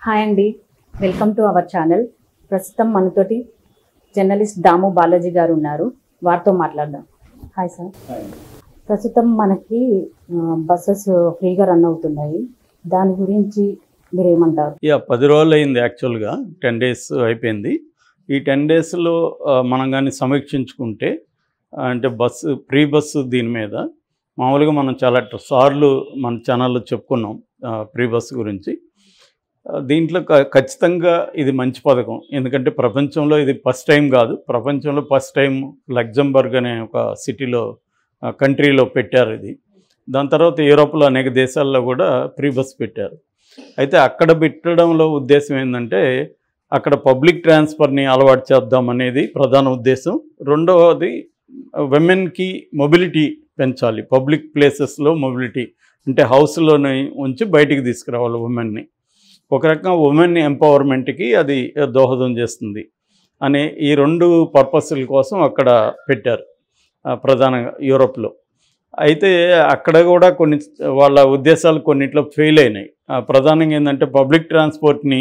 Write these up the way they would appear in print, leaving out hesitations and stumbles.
Hi అండి, welcome to our channel. ప్రస్తుతం మనతోటి జర్నలిస్ట్ దాము బాలాజీ గారు ఉన్నారు. వారితో మాట్లాడదాం. Hi sir. ప్రస్తుతం మనకి బస్సెస్ ఫ్రీగా రన్ అవుతున్నాయి. దాని గురించి మీరు ఏమంటారు? 10 రోజులు అయింది. యాక్చువల్గా 10 days అయిపోయింది. ఈ 10 daysలో మనం కానీ సమీక్షించుకుంటే అంటే ఫ్రీ బస్సు దీని మీద మామూలుగా మనం చాలా సార్లు మన ఛానల్లో చెప్పుకున్నాం ఫ్రీ బస్సు గురించి. దీంట్లో ఖచ్చితంగా ఇది మంచి పథకం. ఎందుకంటే ప్రపంచంలో ఇది ఫస్ట్ టైం కాదు, ప్రపంచంలో ఫస్ట్ టైం లగ్జంబర్గ్ అనే ఒక కంట్రీలో పెట్టారు ఇది. దాని తర్వాత యూరోప్లో అనేక దేశాల్లో కూడా ఫ్రీ బస్ పెట్టారు. అయితే అక్కడ పెట్టడంలో ఉద్దేశం ఏంటంటే అక్కడ పబ్లిక్ ట్రాన్స్ఫర్ని అలవాటు చేద్దాం అనేది ప్రధాన ఉద్దేశం. రెండవది విమెన్కి మొబిలిటీ పెంచాలి. పబ్లిక్ ప్లేసెస్లో మొబిలిటీ అంటే హౌస్లోనే ఉంచి బయటికి తీసుకురావాలి ఉమెన్ని. ఒక రకంగా ఉమెన్ ఎంపవర్మెంట్కి అది దోహదం చేస్తుంది అనే ఈ 2 పర్పస్ల కోసం అక్కడ పెట్టారు ప్రధానంగా యూరోప్లో. అయితే అక్కడ కూడా కొన్ని వాళ్ళ ఉద్దేశాలు కొన్నిట్లో ఫెయిల్ అయినాయి. ప్రధానంగా ఏంటంటే పబ్లిక్ ట్రాన్స్పోర్ట్ని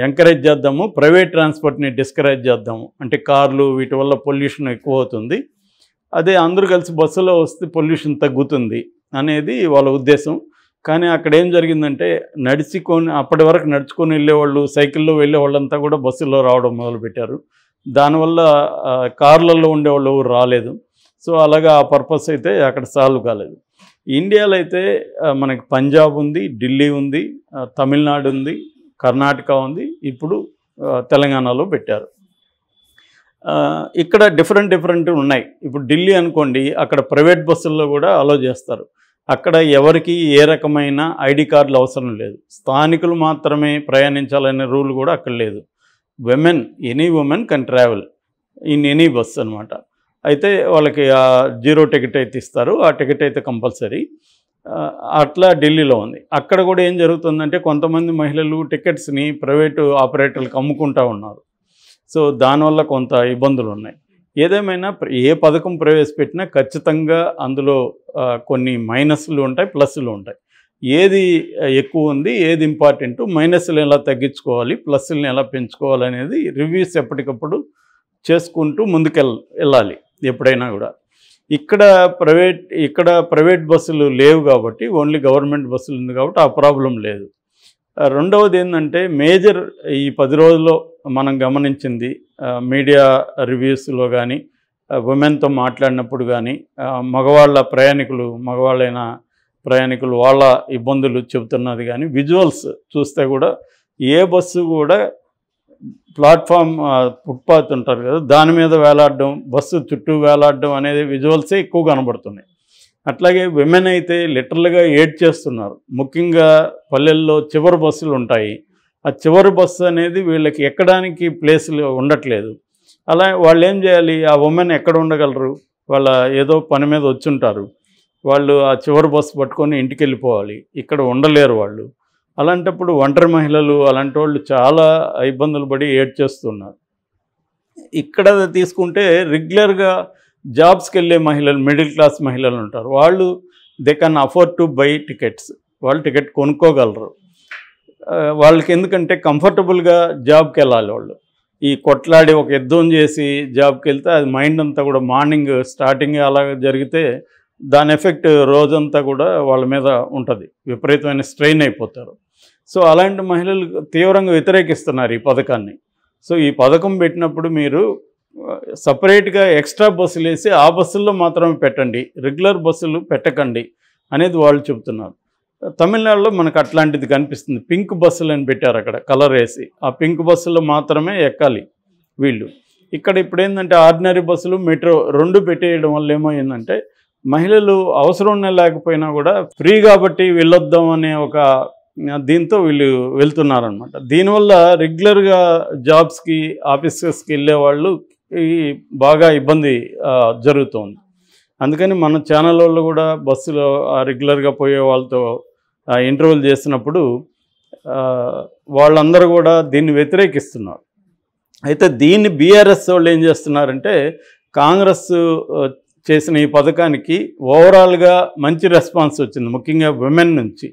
ఎంకరేజ్ చేద్దాము, ప్రైవేట్ ట్రాన్స్పోర్ట్ని డిస్కరేజ్ చేద్దాము. అంటే కార్లు వీటి వల్ల పొల్యూషన్ ఎక్కువ అవుతుంది, అదే అందరూ కలిసి బస్సులో వస్తే పొల్యూషన్ తగ్గుతుంది అనేది వాళ్ళ ఉద్దేశం. కానీ అక్కడ ఏం జరిగిందంటే అప్పటి వరకు నడుచుకొని వెళ్ళేవాళ్ళు, సైకిల్లో వెళ్ళే వాళ్ళంతా కూడా బస్సుల్లో రావడం మొదలుపెట్టారు. దానివల్ల కార్లలో ఉండేవాళ్ళు ఎవరు రాలేదు. సో అలాగా ఆ పర్పస్ అయితే అక్కడ సాల్వ్ కాలేదు. ఇండియాలో అయితే మనకి పంజాబ్ ఉంది, ఢిల్లీ ఉంది, తమిళనాడు ఉంది, కర్ణాటక ఉంది, ఇప్పుడు తెలంగాణలో పెట్టారు. ఇక్కడ డిఫరెంట్ ఉన్నాయి. ఇప్పుడు ఢిల్లీ అనుకోండి, అక్కడ ప్రైవేట్ బస్సుల్లో కూడా అలో చేస్తారు. అక్కడ ఎవరికి ఏ రకమైన ఐడి కార్డులు అవసరం లేదు, స్థానికులు మాత్రమే ప్రయాణించాలనే రూల్ కూడా అక్కడ లేదు. Any women can travel in any bus అనమాట. అయితే వాళ్ళకి 0 టికెట్ అయితే ఇస్తారు, ఆ టికెట్ అయితే కంపల్సరీ. అట్లా ఢిల్లీలో ఉంది. అక్కడ కూడా ఏం జరుగుతుందంటే కొంతమంది మహిళలు టికెట్స్ని ప్రైవేటు ఆపరేటర్లకు అమ్ముకుంటూ ఉన్నారు. సో దానివల్ల కొంత ఇబ్బందులు ఉన్నాయి. ఏదేమైనా ఏ పథకం ప్రవేశపెట్టినా ఖచ్చితంగా అందులో కొన్ని మైనస్లు ఉంటాయి, ప్లస్లు ఉంటాయి. ఏది ఎక్కువ ఉంది, ఏది ఇంపార్టెంట్, మైనస్లు ఎలా తగ్గించుకోవాలి, ప్లస్లను ఎలా పెంచుకోవాలి అనేది రివ్యూస్ ఎప్పటికప్పుడు చేసుకుంటూ వెళ్ళాలి ఎప్పుడైనా కూడా. ఇక్కడ ప్రైవేట్ బస్సులు లేవు కాబట్టి, ఓన్లీ గవర్నమెంట్ బస్సులు ఉంది కాబట్టి ఆ ప్రాబ్లం లేదు. రెండవది ఏంటంటే మేజర్ ఈ 10 రోజుల్లో మనం గమనించింది మీడియా రివ్యూస్లో కానీ, ఉమెన్తో మాట్లాడినప్పుడు కానీ, మగవాళ్ళైన ప్రయాణికులు వాళ్ళ ఇబ్బందులు చెబుతున్నది కానీ, విజువల్స్ చూస్తే కూడా ఏ బస్సు కూడా ఫుట్పాత్ ఉంటారు కదా, దాని మీద వేలాడడం, బస్సు చుట్టూ వేలాడడం అనేది విజువల్సే ఎక్కువ కనబడుతున్నాయి. అట్లాగే విమెన్ అయితే లిటరల్గా చేస్తున్నారు. ముఖ్యంగా పల్లెల్లో చివరి బస్సులు ఉంటాయి. ఆ చివరి బస్సు అనేది వీళ్ళకి ఎక్కడానికి ప్లేస్లు ఉండట్లేదు. అలా వాళ్ళు ఏం చేయాలి? ఆ ఉమెన్ ఎక్కడ ఉండగలరు? వాళ్ళ ఏదో పని మీద వచ్చుంటారు, వాళ్ళు ఆ చివరి బస్సు పట్టుకొని ఇంటికి వెళ్ళిపోవాలి, ఇక్కడ ఉండలేరు వాళ్ళు. అలాంటప్పుడు ఒంటరి మహిళలు అలాంటి వాళ్ళు చాలా ఇబ్బందులు పడి చేస్తున్నారు. ఇక్కడ తీసుకుంటే రెగ్యులర్గా జాబ్స్కి వెళ్ళే మహిళలు, మిడిల్ క్లాస్ మహిళలు ఉంటారు. వాళ్ళు they can afford to buy tickets, వాళ్ళు టికెట్ కొనుక్కోగలరు. వాళ్ళకి ఎందుకంటే కంఫర్టబుల్గా జాబ్కి వెళ్ళాలి. వాళ్ళు ఈ కొట్లాడి ఒక యుద్ధం చేసి జాబ్కి వెళ్తే అది మైండ్ అంతా కూడా మార్నింగ్ స్టార్టింగ్ అలా జరిగితే దాని ఎఫెక్ట్ రోజంతా కూడా వాళ్ళ మీద ఉంటుంది, విపరీతమైన స్ట్రెయిన్ అయిపోతారు. సో అలాంటి మహిళలు తీవ్రంగా వ్యతిరేకిస్తున్నారు ఈ పథకాన్ని. సో ఈ పథకం పెట్టినప్పుడు మీరు సపరేట్గా ఎక్స్ట్రా బస్సులు వేసి ఆ బస్సుల్లో మాత్రమే పెట్టండి, రెగ్యులర్ బస్సులు పెట్టకండి అనేది వాళ్ళు చెబుతున్నారు. తమిళనాడులో మనకు అట్లాంటిది కనిపిస్తుంది. పింక్ బస్సులు అని పెట్టారు, అక్కడ కలర్ వేసి ఆ పింక్ బస్సులో మాత్రమే ఎక్కాలి వీళ్ళు. ఇక్కడ ఇప్పుడు ఏంటంటే ఆర్డినరీ బస్సులు, మెట్రో 2 పెట్టేయడం వల్ల ఏమైందంటే మహిళలు అవసరం లేకపోయినా కూడా ఫ్రీ కాబట్టి వెళ్ళొద్దాం అనే ఒక దీంతో వీళ్ళు వెళ్తున్నారనమాట. దీనివల్ల రెగ్యులర్గా జాబ్స్కి, ఆఫీసెస్కి వెళ్ళేవాళ్ళు బాగా ఇబ్బంది జరుగుతుంది. అందుకని మన ఛానల్ వాళ్ళు కూడా బస్సులో రెగ్యులర్గా పోయే వాళ్ళతో ఇంటర్వ్యూలు చేసినప్పుడు వాళ్ళందరూ కూడా దీన్ని వ్యతిరేకిస్తున్నారు. అయితే దీన్ని బీఆర్ఎస్ వాళ్ళు ఏం చేస్తున్నారంటే కాంగ్రెస్ చేసిన ఈ పథకానికి ఓవరాల్గా మంచి రెస్పాన్స్ వచ్చింది, ముఖ్యంగా విమెన్ నుంచి.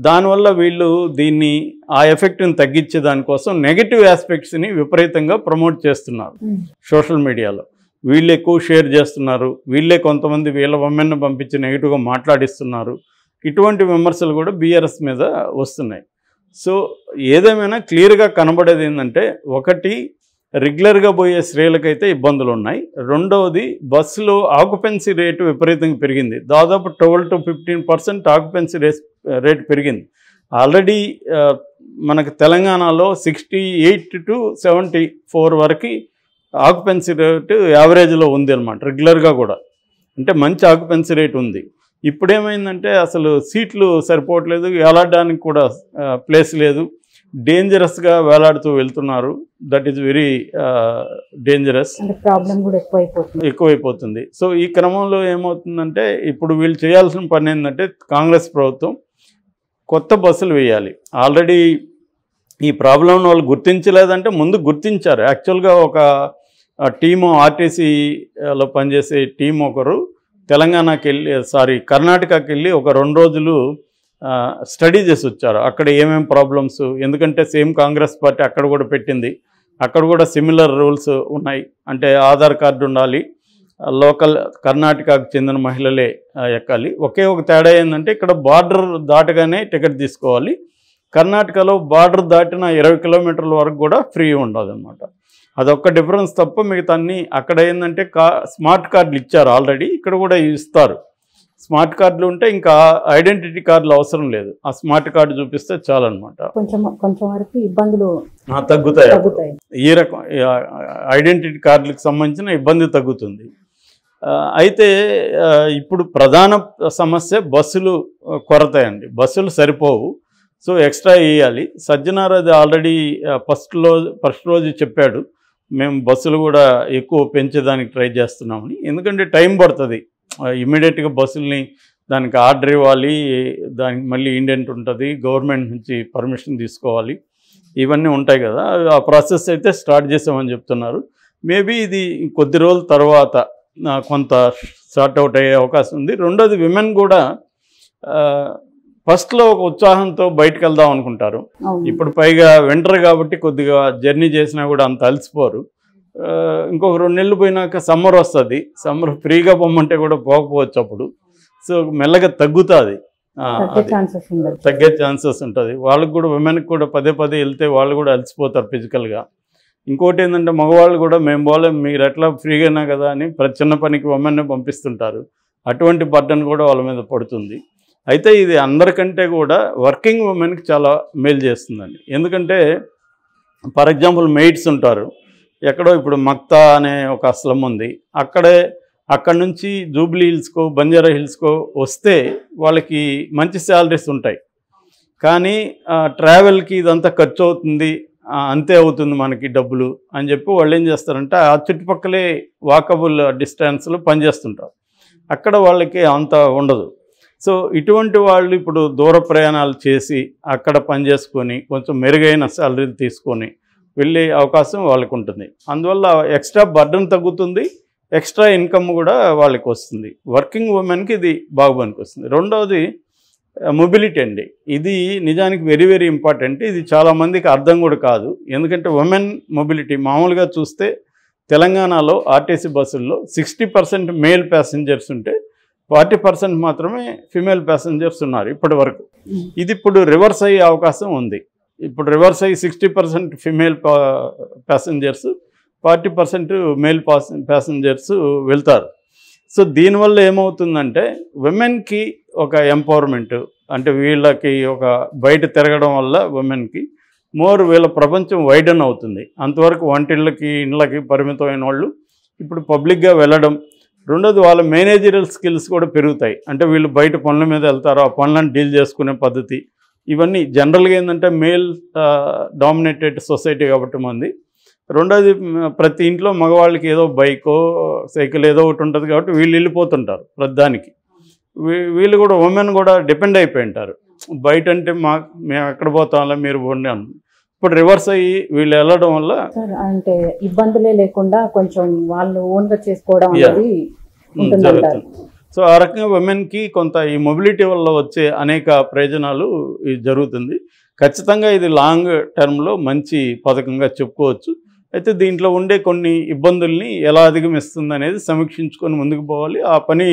దానివల్ల వీళ్ళు దీన్ని ఆ ఎఫెక్ట్ని తగ్గించే దానికోసం నెగిటివ్ ఆస్పెక్ట్స్ని విపరీతంగా ప్రమోట్ చేస్తున్నారు సోషల్ మీడియాలో. వీళ్ళు ఎక్కువ షేర్ చేస్తున్నారు, వీళ్ళే కొంతమంది వీళ్ళ ఉమెన్ను పంపించి నెగిటివ్గా మాట్లాడిస్తున్నారు. ఇటువంటి విమర్శలు కూడా బీఆర్ఎస్ మీద వస్తున్నాయి. సో ఏదేమైనా క్లియర్గా కనబడేది ఏంటంటే, ఒకటి రెగ్యులర్గా పోయే స్త్రీలకైతే ఇబ్బందులు ఉన్నాయి. రెండవది బస్సులో ఆక్యుపెన్సీ రేటు విపరీతంగా పెరిగింది. దాదాపు 12 to 15% ఆక్యుపెన్సీ రేట్ పెరిగింది. ఆల్రెడీ మనకు తెలంగాణలో 68 to 74 వరకు ఆక్యుపెన్సీ రేటు యావరేజ్లో ఉంది అనమాట, రెగ్యులర్గా కూడా. అంటే మంచి ఆక్యుపెన్సీ రేట్ ఉంది. ఇప్పుడేమైందంటే అసలు సీట్లు సరిపోవట్లేదు, వేలాడడానికి కూడా ప్లేస్ లేదు, డేంజరస్గా వేలాడుతూ వెళ్తున్నారు. That is very dangerous, problem కూడా ఎక్కువైపోతుంది. సో ఈ క్రమంలో ఏమవుతుందంటే, ఇప్పుడు వీళ్ళు చేయాల్సిన పని ఏంటంటే, కాంగ్రెస్ ప్రభుత్వం కొత్త బస్సులు వేయాలి. ఆల్రెడీ ఈ ప్రాబ్లంను వాళ్ళు గుర్తించలేదంటే ముందు గుర్తించారు. యాక్చువల్గా ఒక టీము, ఆర్టీసీలో పనిచేసే టీం ఒకరు తెలంగాణకి వెళ్ళి కర్ణాటకకి వెళ్ళి ఒక 2 రోజులు స్టడీ చేసి వచ్చారు. అక్కడ ఏమేమి ప్రాబ్లమ్స్, ఎందుకంటే సేమ్ కాంగ్రెస్ పార్టీ అక్కడ కూడా పెట్టింది, అక్కడ కూడా సిమిలర్ రూల్స్ ఉన్నాయి. అంటే ఆధార్ కార్డు ఉండాలి, లోకల్ కర్ణాటకకు చెందిన మహిళలే ఎక్కాలి. ఒకే ఒక తేడా ఏంటంటే, ఇక్కడ బార్డర్ దాటగానే టికెట్ తీసుకోవాలి. కర్ణాటకలో బార్డర్ దాటిన 20 కిలోమీటర్ల వరకు కూడా ఫ్రీ ఉండదు అనమాట. అదొక్క డిఫరెన్స్ తప్ప మిగతా అన్నీ అక్కడ ఏంటంటే స్మార్ట్ కార్డులు ఇచ్చారు ఆల్రెడీ, ఇక్కడ కూడా ఇస్తారు. స్మార్ట్ కార్డులు ఉంటే ఇంకా ఐడెంటిటీ కార్డులు అవసరం లేదు, ఆ స్మార్ట్ కార్డు చూపిస్తే చాలన్నమాట. కొంచెం వరకు ఇబ్బందులు తగ్గుతాయి. ఈ రకం ఐడెంటిటీ కార్డులకు సంబంధించిన ఇబ్బంది తగ్గుతుంది. అయితే ఇప్పుడు ప్రధాన సమస్య బస్సులు కొరత అండి. బస్సులు సరిపోవు, సో ఎక్స్ట్రా వేయాలి. సజ్జనారాది ఆల్రెడీ ఫస్ట్ రోజు చెప్పాడు, మేము బస్సులు కూడా ఎక్కువ పెంచేదానికి ట్రై చేస్తున్నామని. ఎందుకంటే టైం పడుతుంది, ఇమీడియట్గా బస్సుల్ని దానికి ఆర్డర్ ఇవ్వాలి, దానికి మళ్ళీ ఇండెంట్ ఉంటుంది, గవర్నమెంట్ నుంచి పర్మిషన్ తీసుకోవాలి, ఇవన్నీ ఉంటాయి కదా. ఆ ప్రాసెస్ అయితే స్టార్ట్ చేసామని చెప్తున్నారు. మేబీ ఇది కొద్ది రోజుల తర్వాత కొంత సార్ట్ అవుట్ అయ్యే అవకాశం ఉంది. రెండోది, విమెన్ కూడా ఫస్ట్లో ఒక ఉత్సాహంతో బయటకు వెళ్దాం అనుకుంటారు. ఇప్పుడు పైగా వింటర్ కాబట్టి కొద్దిగా జర్నీ చేసినా కూడా అంత అలసిపోరు. ఇంకొక 2 నెలలు పోయినాక సమ్మర్ వస్తుంది, సమ్మర్ ఫ్రీగా పొమ్మంటే కూడా పోకపోవచ్చు అప్పుడు. సో మెల్లగా తగ్గుతుంది, తగ్గే ఛాన్సెస్ ఉంటుంది. వాళ్ళకు కూడా, విమెన్కి కూడా పదే వెళ్తే వాళ్ళు కూడా అలసిపోతారు ఫిజికల్గా. ఇంకోటి ఏంటంటే, మగవాళ్ళు కూడా మేము పోలే, మీరు ఎట్లా ఫ్రీగానే కదా అని ప్రతి చిన్న పనికి ఉమెన్నే పంపిస్తుంటారు. అటువంటి బర్డన్ కూడా వాళ్ళ మీద పడుతుంది. అయితే ఇది అందరికంటే కూడా వర్కింగ్ ఉమెన్కి చాలా మేలు చేస్తుందండి. ఎందుకంటే ఫర్ ఎగ్జాంపుల్ మెయిడ్స్ ఉంటారు ఎక్కడో, ఇప్పుడు మక్తా అనే ఒక స్లమ్ ఉంది, అక్కడ నుంచి జూబ్లీ హిల్స్కో బంజారా హిల్స్కో వస్తే వాళ్ళకి మంచి శాలరీస్ ఉంటాయి. కానీ ట్రావెల్కి ఇదంతా ఖర్చు అవుతుంది, అంతే అవుతుంది మనకి డబ్బులు అని చెప్పి వాళ్ళు ఏం చేస్తారంటే, ఆ చుట్టుపక్కలే వాకబుల్ డిస్టెన్స్లో పనిచేస్తుంటారు. అక్కడ వాళ్ళకి అంత ఉండదు. సో ఇటువంటి వాళ్ళు ఇప్పుడు దూర ప్రయాణాలు చేసి అక్కడ పనిచేసుకొని కొంచెం మెరుగైన శాలరీలు తీసుకొని వెళ్ళే అవకాశం వాళ్ళకు ఉంటుంది. అందువల్ల ఎక్స్ట్రా బర్డన్ తగ్గుతుంది, ఎక్స్ట్రా ఇన్కమ్ కూడా వాళ్ళకి వస్తుంది. వర్కింగ్ ఉమెన్కి ఇది బాగా పనికొస్తుంది. రెండవది మొబిలిటీ అండి. ఇది నిజానికి వెరీ ఇంపార్టెంట్. ఇది చాలామందికి అర్థం కూడా కాదు. ఎందుకంటే ఉమెన్ మొబిలిటీ మామూలుగా చూస్తే తెలంగాణలో ఆర్టీసీ బస్సుల్లో 60% మేల్ ప్యాసింజర్స్ ఉంటే 40% మాత్రమే ఫిమేల్ ప్యాసింజర్స్ ఉన్నారు ఇప్పటి వరకు. ఇది ఇప్పుడు రివర్స్ అయ్యే అవకాశం ఉంది. ఇప్పుడు రివర్స్ అయ్యి 60% ఫిమేల్ ప్యాసింజర్స్, 40% మేల్ ప్యాసింజర్స్ వెళ్తారు. సో దీనివల్ల ఏమవుతుందంటే, విమెన్కి ఒక ఎంపవర్మెంట్, అంటే వీళ్ళకి ఒక బయట తిరగడం వల్ల ఉమెన్కి వీళ్ళ ప్రపంచం వైడన్ అవుతుంది. అంతవరకు వంటిళ్ళకి ఇండ్లకి పరిమితమైన వాళ్ళు ఇప్పుడు పబ్లిక్గా వెళ్ళడం. రెండోది, వాళ్ళ మేనేజరల్ స్కిల్స్ కూడా పెరుగుతాయి. అంటే వీళ్ళు బయట పనుల మీద వెళ్తారు, ఆ పనులను డీల్ చేసుకునే పద్ధతి, ఇవన్నీ జనరల్గా ఏంటంటే మేల్ డామినేటెడ్ సొసైటీ కాబట్టి మంది. రెండోది, ప్రతి ఇంట్లో మగవాళ్ళకి ఏదో బైకో సైకిల్ ఏదో ఒకటి ఉంటుంది కాబట్టి వీళ్ళు వెళ్ళిపోతుంటారు ప్రతిదానికి. వీళ్ళు కూడా, ఉమెన్ కూడా డిపెండ్ అయిపోయి ఉంటారు. బయట అంటే మేము ఎక్కడ పోతాం, మీరు పోండి అని. ఇప్పుడు రివర్స్ అయ్యి వీళ్ళు వెళ్ళడం వల్ల అంటే ఇబ్బందులే లేకుండా కొంచెం వాళ్ళు ఓన్గా చేసుకోవడం అనేది జరుగుతుంది. సో ఆ రకంగా ఉమెన్కి కొంత ఈ మొబిలిటీ వల్ల వచ్చే అనేక ప్రయోజనాలు ఇది జరుగుతుంది. ఖచ్చితంగా ఇది లాంగ్ టర్మ్లో మంచి పథకంగా చెప్పుకోవచ్చు. అయితే దీంట్లో ఉండే కొన్ని ఇబ్బందుల్ని ఎలా అధిగమిస్తుంది అనేది సమీక్షించుకొని ముందుకు పోవాలి. ఆ పని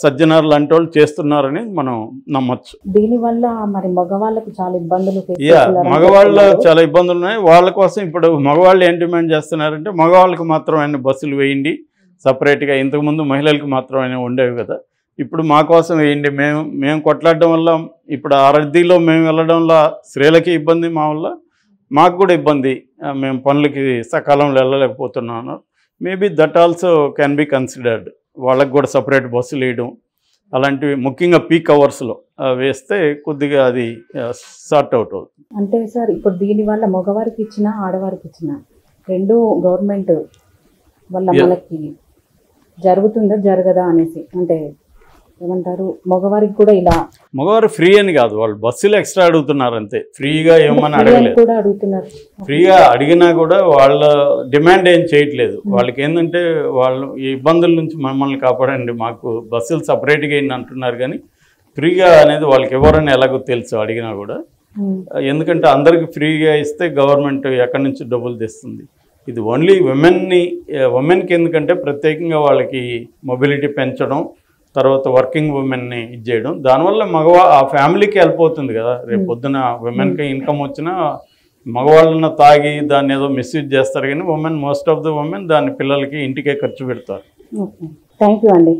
సజ్జనార్ లాంటి వాళ్ళు చేస్తున్నారని మనం నమ్మచ్చు. దీనివల్ల మరి మగవాళ్ళకు చాలా ఇబ్బందులు మగవాళ్ళ చాలా ఇబ్బందులు ఉన్నాయి. వాళ్ళ కోసం ఇప్పుడు మగవాళ్ళు ఏం డిమాండ్ చేస్తున్నారంటే మగవాళ్ళకి మాత్రమే బస్సులు వేయండి సపరేట్గా. ఇంతకుముందు మహిళలకు మాత్రమే ఉండేవి కదా, ఇప్పుడు మా కోసం వేయండి. మేము కొట్లాడడం వల్ల ఇప్పుడు ఆ రద్దీలో మేము వెళ్ళడం వల్ల స్త్రీలకి ఇబ్బంది, మా వల్ల మాకు కూడా ఇబ్బంది, మేము పనులకి సకాలంలో వెళ్ళలేకపోతున్నాను. Maybe that also can be considered. వాళ్ళకి కూడా సపరేట్ బస్సులు వేయడం అలాంటివి ముఖ్యంగా పీక్ అవర్స్లో వేస్తే కొద్దిగా అది సార్ట్ అవుట్ అవుతుంది. అంటే సార్ ఇప్పుడు దీనివల్ల మగవారికి ఇచ్చినా ఆడవారికి ఇచ్చినా రెండు గవర్నమెంట్ వల్ల మనకి జరుగుతుందా జరగదా అనేసి, అంటే ఏమంటారు, మగవారికి కూడా ఇలా మగవారు ఫ్రీ అని కాదు, వాళ్ళు బస్సులు ఎక్స్ట్రా అడుగుతున్నారు అంతే, ఫ్రీగా ఏమని అడగలేదు. కూడా అడుగుతున్నారు, ఫ్రీగా అడిగినా కూడా వాళ్ళ డిమాండ్ ఏం చేయట్లేదు. వాళ్ళకి ఏంటంటే వాళ్ళు ఈ ఇబ్బందుల నుంచి మమ్మల్ని కాపాడండి, మాకు బస్సులు సపరేట్గా ఏంటి అంటున్నారు. కానీ ఫ్రీగా అనేది వాళ్ళకి ఎవరని ఎలాగో తెలుసు అడిగినా కూడా. ఎందుకంటే అందరికి ఫ్రీగా ఇస్తే గవర్నమెంట్ ఎక్కడి నుంచి డబ్బులు తెస్తుంది. ఇది ఓన్లీ ఉమెన్కి ఎందుకంటే ప్రత్యేకంగా వాళ్ళకి మొబిలిటీ పెంచడం, తర్వాత వర్కింగ్ ఉమెన్ని ఇది చేయడం, దానివల్ల ఆ ఫ్యామిలీకి హెల్ప్ అవుతుంది కదా. రేపు పొద్దున ఉమెన్కి ఇన్కమ్ వచ్చినా మగవాళ్ళని తాగి దాన్ని ఏదో మిస్యూజ్ చేస్తారు, కానీ మోస్ట్ ఆఫ్ ద ఉమెన్ దాని పిల్లలకి ఇంటికే ఖర్చు పెడతారు. థ్యాంక్ యూ అండి.